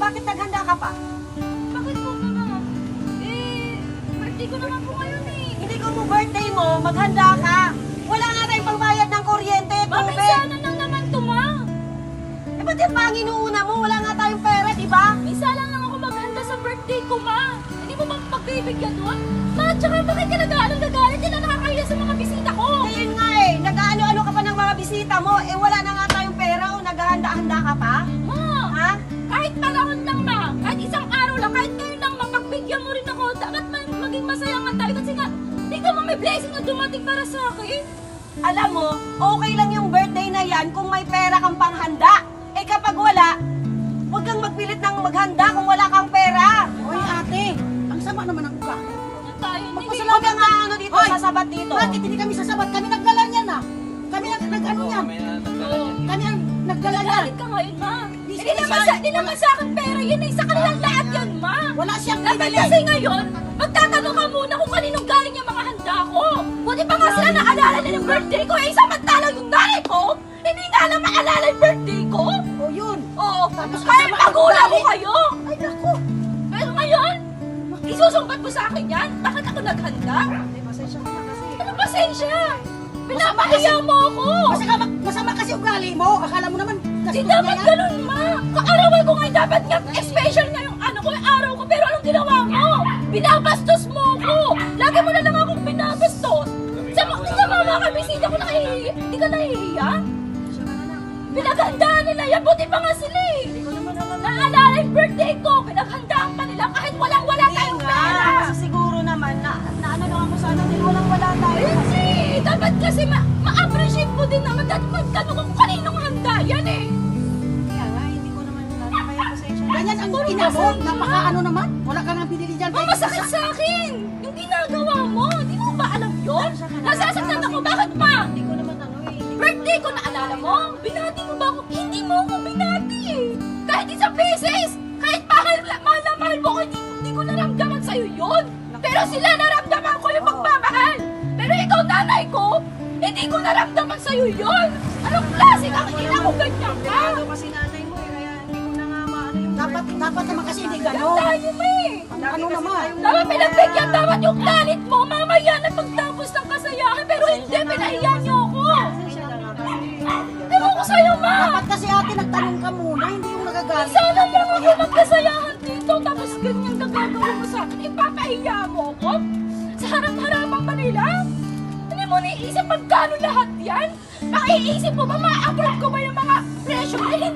bakit naghanda ka pa? Bakit po naman? Birthday ko naman po ngayon eh. Hindi ko mo birthday mo, maghanda ka. Wala nga tayong pangbayad ng kuryente, Ma, tubig. minsan lang naman to, ma. Eh, ba't yung panginuuna mo? Wala nga tayong pera, di ba? Minsan lang ako maghanda sa birthday ko, ma. Hindi mo ba pagbibigyan doon? Ma, tsaka bakit ka nag-aalang-nagalit? Hindi na nakakahiya sa mga bisita ko. Ngayon nga eh, nag-ano-ano ka pa ng mga bisita mo, eh wala na nga tayong pera o naghahanda-handa ka pa? Ma, Ha? kahit panahon lang, ma. Kahit isang araw lang, kahit ngayon lang, mapagbigyan mo rin ako. Dapat maging masaya nga tayo kasi nga, hindi ka may blessing na dumating para sa akin. Alam mo, okay lang yung birthday na yan kung may pera kang panghanda. Eh kapag wala, huwag kang magpilit ng maghanda kung wala kang pera. Hoy ate, ang sama naman ang ugali. Ano tayo? Huwag kang ano dito, Hoy! sasabat dito. Bakit hindi kami sasabat? Kami nagdala niyan ah. Kami nag-ano yan. Kami ang nagdala niyan. Galit ka ngayon, ma. Di Hindi naman sa akin pera yun eh. Sa kanilang lahat yan, ma. Wala siyang Dapat binili. kasi ngayon, magtatanong ka muna kung kaninong galing yung mga handa ko. Buti pa nga sila naalala nila yung birthday ko. Eh, samantalang yung nanay ko, hindi nga na maalala yung birthday ko. O yun. Oo, Tapos kahit kasama ang magulang ko ugali. kayo. Ay naku. Pero ngayon, isusumbat mo sa akin yan? Bakit ako naghanda? Eh, pasensya ka na kasi. Ano pasensya? Pinapahiya mo ako. Masama kasi ugali mo. Akala mo naman. Hindi gastos dapat niya yan. ganun, ma. Kaarawan ko ngayon, dapat nga special nga yung ano ko, yung araw ko. Pero anong ginawa mo? Binabastos mo ako. Lagi mo na lang akong binabastos. Sa mga kabisita ko nahihiya. Hindi ka nahihiya? Pasensya ka na na. Pinaghandaan nila yan. Buti pa nga sila eh. Hindi ko naman alam. Naalala yung birthday ko. Pinaghandaan pa nila kahit walang-wala tayong Nga, pera. kasi siguro naman na ano lang ako sana din walang-wala tayo. Kasi, dapat kasi ma-appreciate mo din naman. Dapat magtanong kung kaninong handa yan eh. Kaya nga, hindi ko naman alam. Kaya pasensya na. Ganyan ang Puro inabot. pasensya. Napaka-ano naman. Wala ka nga binili dyan. Masakit sa akin! Yung ginagawa mo! Hindi mo ba alam yun? Nasasaktan ako! Bakit pa? Hindi ko naman ano eh. Birthday ko naalala mo? Binati mo ba ako? Hindi mo ako binati eh! Kahit isang beses! Kahit mahal na mahal mo ko, hindi ko naramdaman sa'yo yun! Pero sila naramdaman ko yung pagmamahal! Pero ikaw nanay ko, hindi ko naramdaman sa'yo yun! Anong klase kang ina ko ganyan ka? Ano kasi nanay mo eh, kaya hindi ko na nga maano yung Dapat naman kasi hindi gano'n. Tayo mo eh! Ano naman? Dapat pinagbigyan dapat yung galit mo mamaya na pagtapos ng kasayahan pero hindi, pinahiya niyo ako! Pasensya na nga kasi. Ewan ko sa'yo, ma! Dapat kasi ate nagtanong ka muna. Hindi yung nagagalit. Sana lang ako magkasayahan dito tapos ganyan ka gagawin mo sa akin. Ipapahiya mo ako? Sa harap-harapan pa nila? Hindi mo naisip magkano lahat yan? Makiisip mo ba ma-approve ko ba yung mga presyo? Eh,